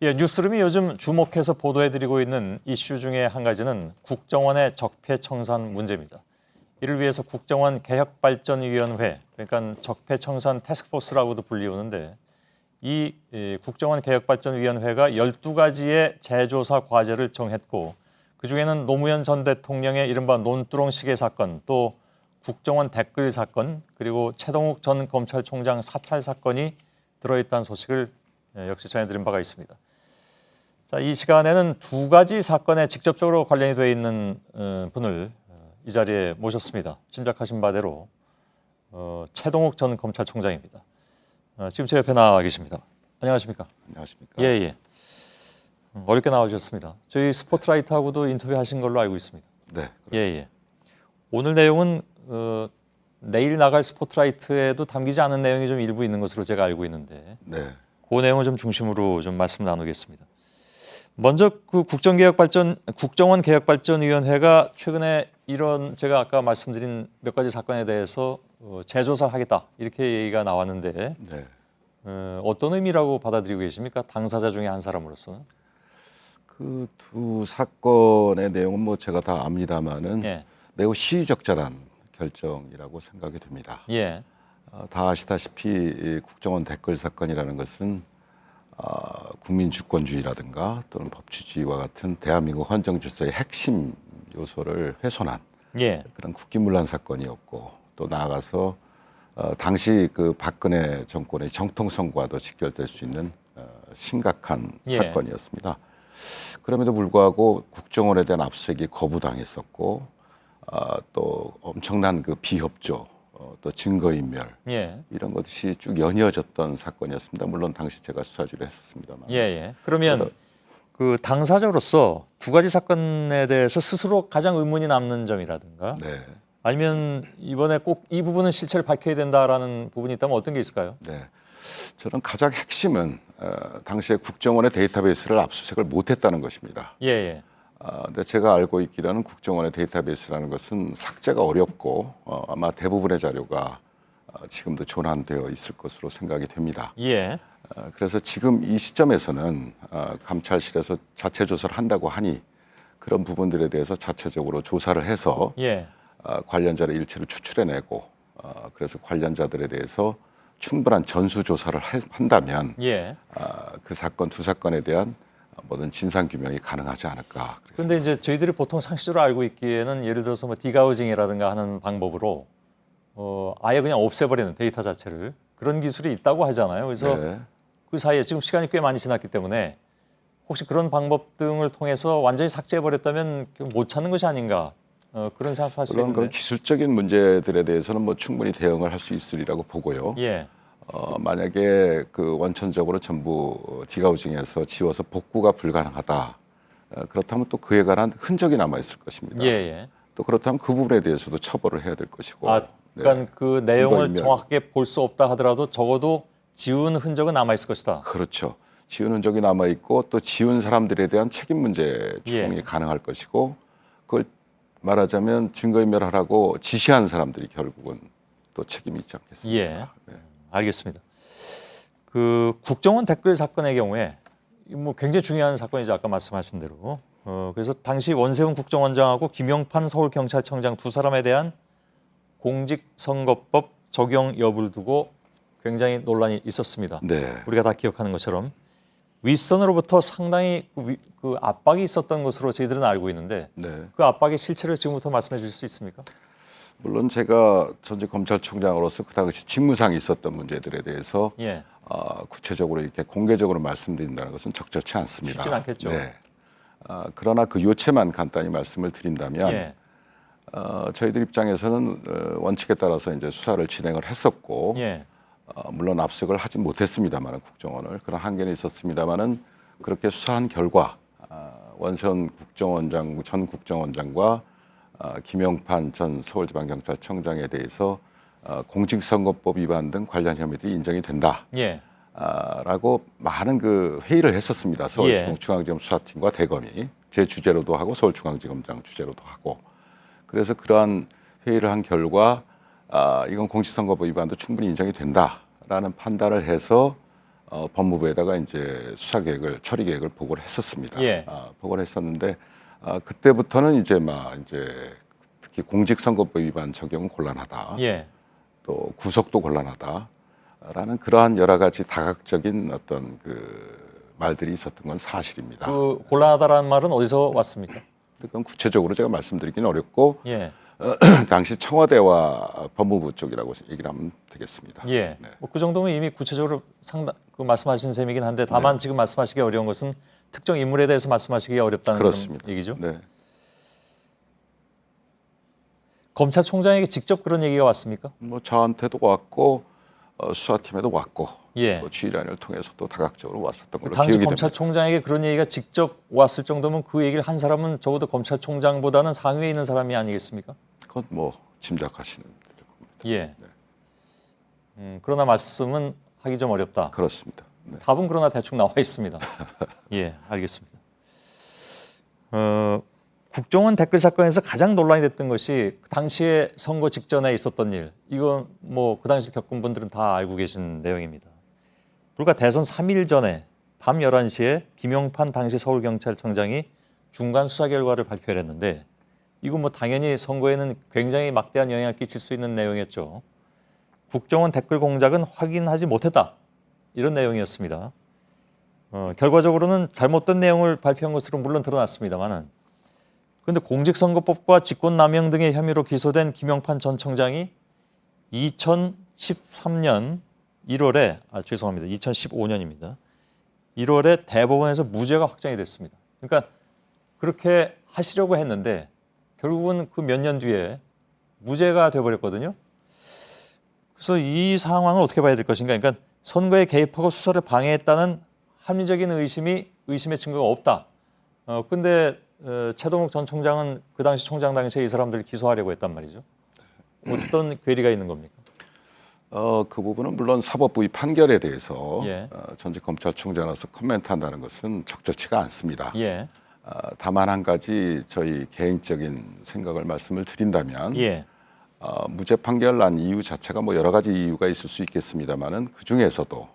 예, 뉴스룸이 요즘 주목해서 보도해드리고 있는 이슈 중에 한 가지는 국정원의 적폐청산 문제입니다. 이를 위해서 국정원 개혁발전위원회, 그러니까 적폐청산 태스크포스라고도 불리우는데 이 국정원 개혁발전위원회가 12가지의 재조사 과제를 정했고 그중에는 노무현 전 대통령의 이른바 논두렁 시계 사건, 또 국정원 댓글 사건, 그리고 최동욱 전 검찰총장 사찰 사건이 들어있다는 소식을 역시 전해드린 바가 있습니다. 자, 이 시간에는 두 가지 사건에 직접적으로 관련이 되어 있는 분을 이 자리에 모셨습니다. 짐작하신 바대로 최동욱 전 검찰총장입니다. 지금 제 옆에 나와 계십니다. 안녕하십니까? 안녕하십니까? 예, 예. 어렵게 나와주셨습니다. 저희 스포트라이트하고도 인터뷰하신 걸로 알고 있습니다. 네. 예, 예. 오늘 내용은 내일 나갈 스포트라이트에도 담기지 않은 내용이 좀 일부 있는 것으로 제가 알고 있는데 네. 그 내용을 좀 중심으로 좀 말씀 나누겠습니다. 먼저 그 국정원 개혁발전위원회가 최근에 이런 제가 아까 말씀드린 몇 가지 사건에 대해서 재조사를 하겠다 이렇게 얘기가 나왔는데 네. 어떤 의미라고 받아들이고 계십니까? 당사자 중에 한 사람으로서는. 그 두 사건의 내용은 뭐 제가 다 압니다만은 예. 매우 시의적절한 결정이라고 생각이 됩니다. 예. 다 아시다시피 이 국정원 댓글 사건이라는 것은 국민 주권주의라든가 또는 법치주의와 같은 대한민국 헌정 질서의 핵심 요소를 훼손한 예. 그런 국기문란 사건이었고 또 나아가서 당시 그 박근혜 정권의 정통성과도 직결될 수 있는 심각한 예. 사건이었습니다. 그럼에도 불구하고 국정원에 대한 압수수색이 거부당했었고 또 엄청난 그 비협조 또 증거인멸 예. 이런 것이 쭉 연이어졌던 사건이었습니다. 물론 당시 제가 수사지를 했었습니다만. 예, 예. 그러면 그 당사자로서 두 가지 사건에 대해서 스스로 가장 의문이 남는 점이라든가 네. 아니면 이번에 꼭 이 부분은 실체를 밝혀야 된다라는 부분이 있다면 어떤 게 있을까요? 네. 저는 가장 핵심은 당시에 국정원의 데이터베이스를 압수수색을 못했다는 것입니다. 예, 예. 근데 제가 알고 있기로는 국정원의 데이터베이스라는 것은 삭제가 어렵고 아마 대부분의 자료가 지금도 존한되어 있을 것으로 생각이 됩니다. 예. 그래서 지금 이 시점에서는 감찰실에서 자체 조사를 한다고 하니 그런 부분들에 대해서 자체적으로 조사를 해서 예. 관련자의 일체를 추출해내고 그래서 관련자들에 대해서 충분한 전수 조사를 한다면 예. 그 사건 두 사건에 대한 모든 진상 규명이 가능하지 않을까. 그런데 이제 저희들이 보통 상식적으로 알고 있기에는 예를 들어서 뭐 디가우징이라든가 하는 방법으로 아예 그냥 없애버리는 데이터 자체를 그런 기술이 있다고 하잖아요. 그래서 네. 그 사이에 지금 시간이 꽤 많이 지났기 때문에 혹시 그런 방법 등을 통해서 완전히 삭제해버렸다면 못 찾는 것이 아닌가 그런 생각할 수 물론 있는데. 그런 기술적인 문제들에 대해서는 뭐 충분히 대응을 할 수 있으리라고 보고요. 예. 만약에 그 원천적으로 전부 디가우징해서 지워서 복구가 불가능하다. 그렇다면 또 그에 관한 흔적이 남아 있을 것입니다. 예, 예. 또 그렇다면 그 부분에 대해서도 처벌을 해야 될 것이고. 그러니까 그 내용을 증거인멸. 정확하게 볼 수 없다 하더라도 적어도 지운 흔적은 남아 있을 것이다. 그렇죠. 지운 흔적이 남아 있고 또 지운 사람들에 대한 책임 문제 추궁이 가능할 것이고 그걸 말하자면 증거인멸하라고 지시한 사람들이 결국은 또 책임이 있지 않겠습니까? 예. 네. 알겠습니다. 그 국정원 댓글 사건의 경우에 뭐 굉장히 중요한 사건이죠. 아까 말씀하신 대로. 그래서 당시 원세훈 국정원장하고 김용판 서울경찰청장 두 사람에 대한 공직선거법 적용 여부를 두고 굉장히 논란이 있었습니다. 네. 우리가 다 기억하는 것처럼 윗선으로부터 상당히 그 압박이 있었던 것으로 저희들은 알고 있는데 네. 그 압박의 실체를 지금부터 말씀해 주실 수 있습니까? 물론 제가 전직 검찰총장으로서 그 당시 직무상 있었던 문제들에 대해서 예. 구체적으로 이렇게 공개적으로 말씀드린다는 것은 적절치 않습니다. 쉽진 않겠죠. 네. 그러나 그 요체만 간단히 말씀을 드린다면 예. 저희들 입장에서는 원칙에 따라서 이제 수사를 진행을 했었고 예. 물론 압수수색을 하지 못했습니다만 국정원을 그런 한계는 있었습니다만은 그렇게 수사한 결과 원세훈 전 국정원장과 김용판 전 서울지방경찰청장에 대해서 공직선거법 위반 등 관련 혐의들이 인정이 된다. 예. 라고 많은 그 회의를 했었습니다. 서울중앙지검 수사팀과 대검이 제 주재로도 하고 서울중앙지검장 주재로도 하고 그래서 그러한 회의를 한 결과 이건 공직선거법 위반도 충분히 인정이 된다라는 판단을 해서 법무부에다가 이제 수사 계획을 처리 계획을 보고를 했었습니다. 예. 보고를 했었는데 그때부터는 이제 특히 공직선거법 위반 적용은 곤란하다. 예. 또 구속도 곤란하다라는 그러한 여러 가지 다각적인 어떤 말들이 있었던 건 사실입니다. 그 곤란하다라는 말은 어디서 왔습니까? 그건 구체적으로 제가 말씀드리기는 어렵고 예. 당시 청와대와 법무부 쪽이라고 얘기를 하면 되겠습니다. 예. 네. 그 정도면 이미 구체적으로 말씀하신 셈이긴 한데 다만 지금 말씀하시기 어려운 것은 특정 인물에 대해서 말씀하시기 어렵다는 그렇습니다. 그런 얘기죠. 네. 검찰총장에게 직접 그런 얘기가 왔습니까? 저한테도 왔고 수사팀에도 왔고 예. 또 지휘관을 통해서도 다각적으로 왔었던 걸로 당시 기억이 됩니다. 검찰총장에게 그런 얘기가 직접 왔을 정도면 그 얘기를 한 사람은 적어도 검찰총장보다는 상위에 있는 사람이 아니겠습니까? 그건 짐작하시는 대로 겁니다. 예. 그러나 말씀은 하기 좀 어렵다. 그렇습니다. 네. 답은 그러나 대충 나와 있습니다. 예, 알겠습니다. 국정원 댓글 사건에서 가장 논란이 됐던 것이 그 당시에 선거 직전에 있었던 일. 이건 그 당시 겪은 분들은 다 알고 계신 내용입니다. 불과 대선 3일 전에 밤 11시에 김용판 당시 서울경찰청장이 중간 수사 결과를 발표를 했는데 이건 당연히 선거에는 굉장히 막대한 영향을 끼칠 수 있는 내용이었죠. 국정원 댓글 공작은 확인하지 못했다. 이런 내용이었습니다. 결과적으로는 잘못된 내용을 발표한 것으로 물론 드러났습니다만은 그런데 공직선거법과 직권남용 등의 혐의로 기소된 김용판 전 청장이 2013년 1월에 2015년입니다. 1월에 대법원에서 무죄가 확정이 됐습니다. 그러니까 그렇게 하시려고 했는데 결국은 그 몇 년 뒤에 무죄가 돼버렸거든요. 그래서 이 상황을 어떻게 봐야 될 것인가? 그러니까 선거에 개입하고 수사를 방해했다는 합리적인 의심의 증거가 없다. 근데 최동욱 전 총장은 그 당시 총장 당시에 이 사람들을 기소하려고 했단 말이죠. 어떤 괴리가 있는 겁니까? 그 부분은 물론 사법부의 판결에 대해서 예. 전직 검찰총장으로서 코멘트한다는 것은 적절치가 않습니다. 예. 다만 한 가지 저희 개인적인 생각을 말씀을 드린다면 예. 무죄 판결 난 이유 자체가 여러 가지 이유가 있을 수 있겠습니다만은 그 중에서도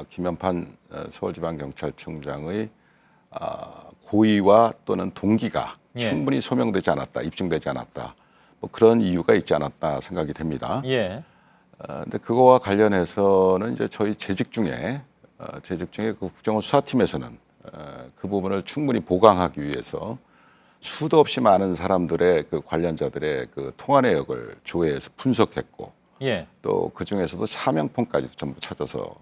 김연판 서울지방경찰청장의 고의와 또는 동기가 예. 충분히 소명되지 않았다, 입증되지 않았다, 그런 이유가 있지 않았다 생각이 됩니다. 예. 근데 그거와 관련해서는 이제 저희 재직 중에 그 국정원 수사팀에서는 그 부분을 충분히 보강하기 위해서 수도 없이 많은 사람들의 그 관련자들의 그 통화 내역을 조회해서 분석했고 예. 또 그 중에서도 차명폰까지도 전부 찾아서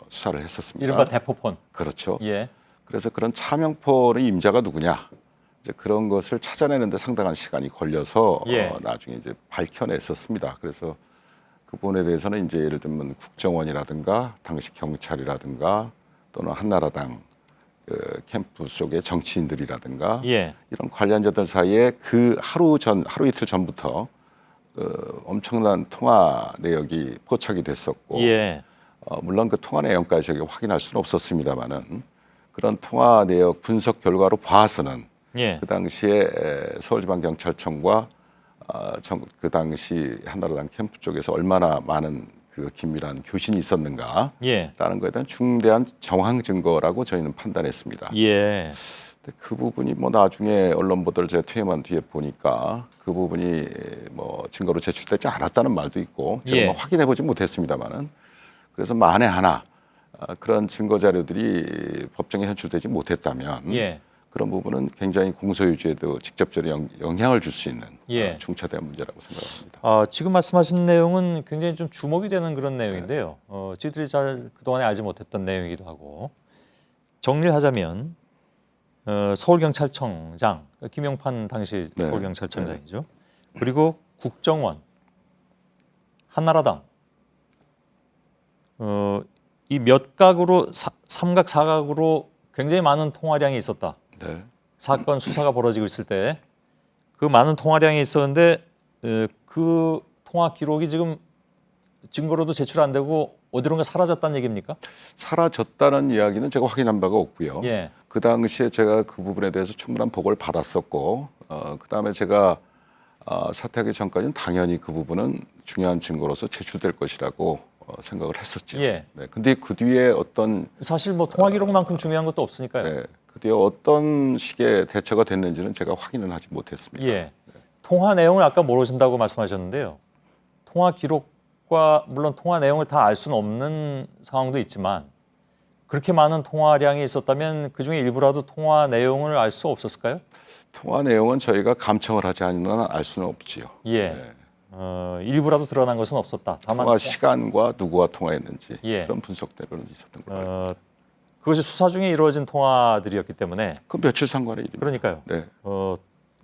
수사를 했었습니다. 이른바 대포폰. 그렇죠. 예. 그래서 그런 차명폰의 임자가 누구냐 이제 그런 것을 찾아내는데 상당한 시간이 걸려서 예. 나중에 이제 밝혀냈었습니다. 그래서 그 부분에 대해서는 이제 예를 들면 국정원이라든가 당시 경찰이라든가 또는 한나라당 그 캠프 속의 정치인들이라든가 예. 이런 관련자들 사이에 그 하루 이틀 전부터 엄청난 통화 내역이 포착이 됐었고 예. 물론 그 통화 내용까지 저희가 확인할 수는 없었습니다만은 그런 통화 내역 분석 결과로 봐서는 예. 그 당시에 서울지방경찰청과 그 당시 한나라당 캠프 쪽에서 얼마나 많은 그 긴밀한 교신이 있었는가라는 예. 거에 대한 중대한 정황 증거라고 저희는 판단했습니다. 예. 근데 그 부분이 나중에 언론 보도를 제가 퇴임한 뒤에 보니까 그 부분이 증거로 제출되지 않았다는 말도 있고 제가 예. 확인해 보지 못했습니다만은 그래서 만에 하나 그런 증거 자료들이 법정에 현출되지 못했다면 예. 그런 부분은 굉장히 공소유지에도 직접적으로 영향을 줄 수 있는 예. 중차대한 문제라고 생각합니다. 지금 말씀하신 내용은 굉장히 좀 주목이 되는 그런 내용인데요. 저희들이 잘 그동안에 알지 못했던 내용이기도 하고 정리를 하자면 서울경찰청장 김용판 당시 네. 서울경찰청장이죠. 그리고 국정원, 한나라당 이 몇 각으로 삼각 사각으로 굉장히 많은 통화량이 있었다. 네. 사건 수사가 벌어지고 있을 때 그 많은 통화량이 있었는데 그 통화 기록이 지금 증거로도 제출 안 되고 어디론가 사라졌다는 얘기입니까? 사라졌다는 이야기는 제가 확인한 바가 없고요. 예. 그 당시에 제가 그 부분에 대해서 충분한 보고를 받았었고 그 다음에 제가 사퇴하기 전까지는 당연히 그 부분은 중요한 증거로서 제출될 것이라고 생각을 했었죠. 예. 네. 근데 그 뒤에 어떤 사실 뭐 통화 기록만큼 중요한 것도 없으니까요. 네, 그 뒤에 어떤 식의 대처가 됐는지는 제가 확인은 하지 못했습니다. 예. 통화 내용을 아까 모르신다고 말씀하셨는데요. 통화 기록과 물론 통화 내용을 다 알 수는 없는 상황도 있지만 그렇게 많은 통화량이 있었다면 그중에 일부라도 통화 내용을 알 수 없었을까요? 통화 내용은 저희가 감청을 하지 않는 한 알 수는 없지요. 예. 네. 일부라도 드러난 것은 없었다. 다만 통화 시간과 누구와 통화했는지 예. 그런 분석대로는 있었던 걸로 알고 있습니다. 그것이 수사 중에 이루어진 통화들이었기 때문에 그 며칠 상관의 일입니다. 그러니까요. 네.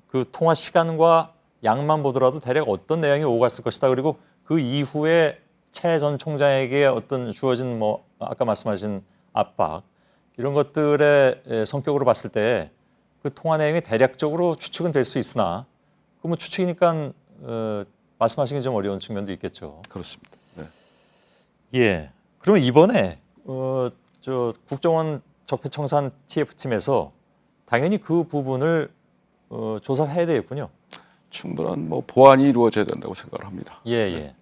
그 통화 시간과 양만 보더라도 대략 어떤 내용이 오갔을 것이다. 그리고 그 이후에 최 전 총장에게 어떤 주어진 뭐 아까 말씀하신 압박 이런 것들의 성격으로 봤을 때 그 통화 내용이 대략적으로 추측은 될 수 있으나 그 뭐 추측이니까 말씀하시기 좀 어려운 측면도 있겠죠. 그렇습니다. 네. 예. 그러면 이번에 저 국정원 적폐청산 TF팀에서 당연히 그 부분을 조사를 해야 되겠군요. 충분한 뭐 보완이 이루어져야 된다고 생각을 합니다. 예, 예.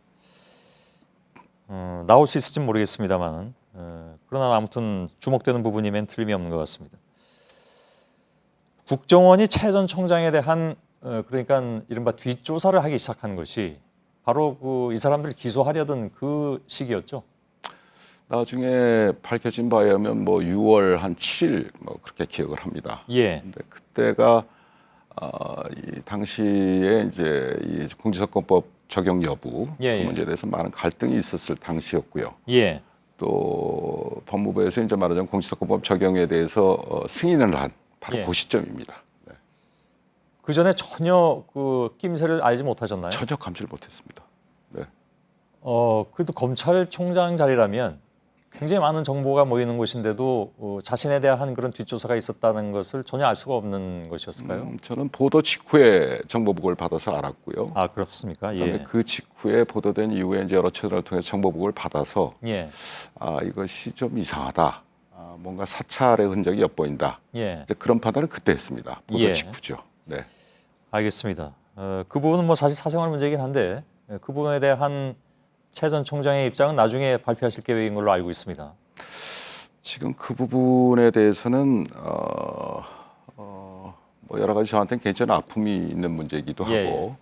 나올 수 있을지 모르겠습니다만 그러나 아무튼 주목되는 부분이면 틀림이 없는 것 같습니다. 국정원이 최 전 총장에 대한 그러니까 이른바 뒷조사를 하기 시작한 것이 바로 그 이 사람들 기소하려던 그 시기였죠. 나중에 밝혀진 바에 의하면 뭐 6월 한 7일 뭐 그렇게 기억을 합니다. 예, 근데 그때가 이 당시에 이제 이 공직선거법 적용 여부 예, 그 예. 문제에 대해서 많은 갈등이 있었을 당시였고요. 예, 또 법무부에서 이제 말하자면 공직선거법 적용에 대해서 승인을 한 바로 예. 그 시점입니다. 네. 그 전에 전혀 그 낌새를 알지 못하셨나요? 전혀 감지를 못했습니다. 네. 그래도 검찰총장 자리라면 굉장히 많은 정보가 모이는 곳인데도 자신에 대한 그런 뒷조사가 있었다는 것을 전혀 알 수가 없는 것이었을까요? 저는 보도 직후에 정보보고를 받아서 알았고요. 아 그렇습니까? 그다음에 예, 그 직후에 보도된 이후에 이제 여러 채널을 통해 정보보고를 받아서 예, 이것이 좀 이상하다. 뭔가 사찰의 흔적이 엿보인다. 예. 이제 그런 판단을 그때 했습니다. 보도 예. 직후죠. 네. 알겠습니다. 그 부분은 뭐 사실 사생활 문제이긴 한데 그 부분에 대한 최 전 총장의 입장은 나중에 발표하실 계획인 걸로 알고 있습니다. 지금 그 부분에 대해서는 뭐 여러 가지 저한테는 개인적인 아픔이 있는 문제이기도 예, 하고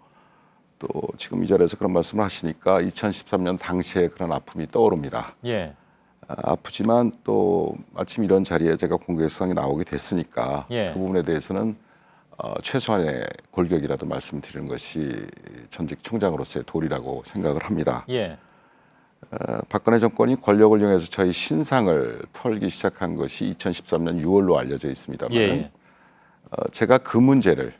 또 지금 이 자리에서 그런 말씀을 하시니까 2013년 당시에 그런 아픔이 떠오릅니다. 예, 아프지만 또 마침 이런 자리에 제가 공개성이 나오게 됐으니까 예. 그 부분에 대해서는 최소한의 골격이라도 말씀드리는 것이 전직 총장으로서의 도리라고 생각을 합니다. 예, 박근혜 정권이 권력을 이용해서 저희 신상을 털기 시작한 것이 2013년 6월로 알려져 있습니다만 예. 제가 그 문제를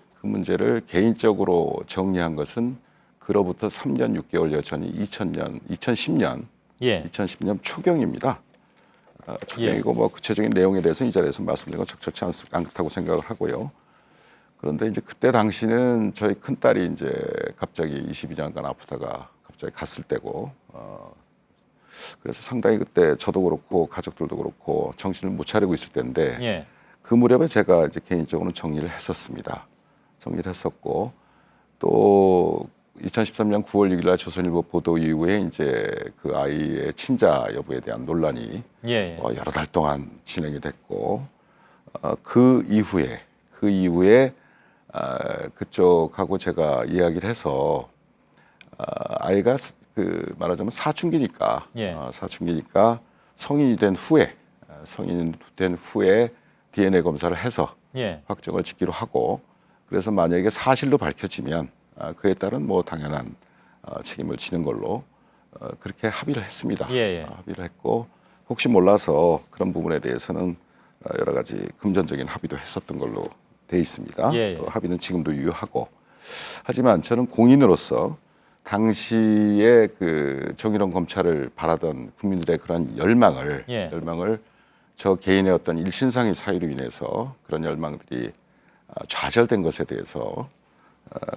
개인적으로 정리한 것은 그로부터 3년 6개월여 전이 2010년 예, 2010년 초경입니다. 초경이고 뭐 구체적인 내용에 대해서 이 자리에서 말씀드리는 건 적절치 않다고 생각을 하고요. 그런데 이제 그때 당시는 저희 큰 딸이 이제 갑자기 22년간 아프다가 갑자기 갔을 때고, 그래서 상당히 그때 저도 그렇고 가족들도 그렇고 정신을 못 차리고 있을 때인데 예, 그 무렵에 제가 이제 개인적으로 정리를 했었습니다. 정리를 했었고 또 2013년 9월 6일 날 조선일보 보도 이후에 이제 그 아이의 친자 여부에 대한 논란이 예, 예. 여러 달 동안 진행이 됐고 그 이후에 그쪽하고 제가 이야기를 해서 아이가 그 말하자면 사춘기니까 예. 사춘기니까 성인이 된 후에 DNA 검사를 해서 예. 확정을 짓기로 하고 그래서 만약에 사실로 밝혀지면 그에 따른 뭐 당연한 책임을 지는 걸로 그렇게 합의를 했습니다. 예, 예. 합의를 했고 혹시 몰라서 그런 부분에 대해서는 여러 가지 금전적인 합의도 했었던 걸로 돼 있습니다. 예, 예. 또 합의는 지금도 유효하고 하지만 저는 공인으로서 당시에 그 정의로운 검찰을 바라던 국민들의 그런 열망을 예. 저 개인의 어떤 일신상의 사유로 인해서 그런 열망들이 좌절된 것에 대해서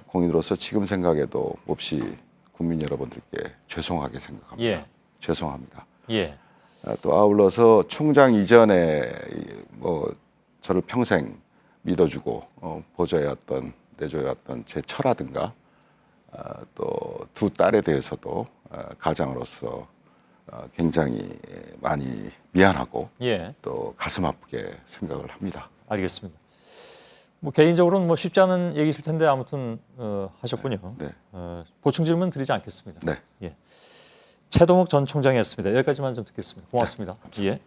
공인으로서 지금 생각해도 몹시 국민 여러분들께 죄송하게 생각합니다. 예. 죄송합니다. 예. 또 아울러서 총장 이전에 뭐 저를 평생 믿어주고 보좌해왔던 내조해왔던 제 처라든가 또 두 딸에 대해서도 가장으로서 굉장히 많이 미안하고 예, 또 가슴 아프게 생각을 합니다. 알겠습니다. 뭐 개인적으로는 뭐 쉽지 않은 얘기실 텐데 아무튼 하셨군요. 네. 보충 질문 드리지 않겠습니다. 네. 예. 최동욱 전 총장이었습니다. 여기까지만 좀 듣겠습니다. 고맙습니다. 예.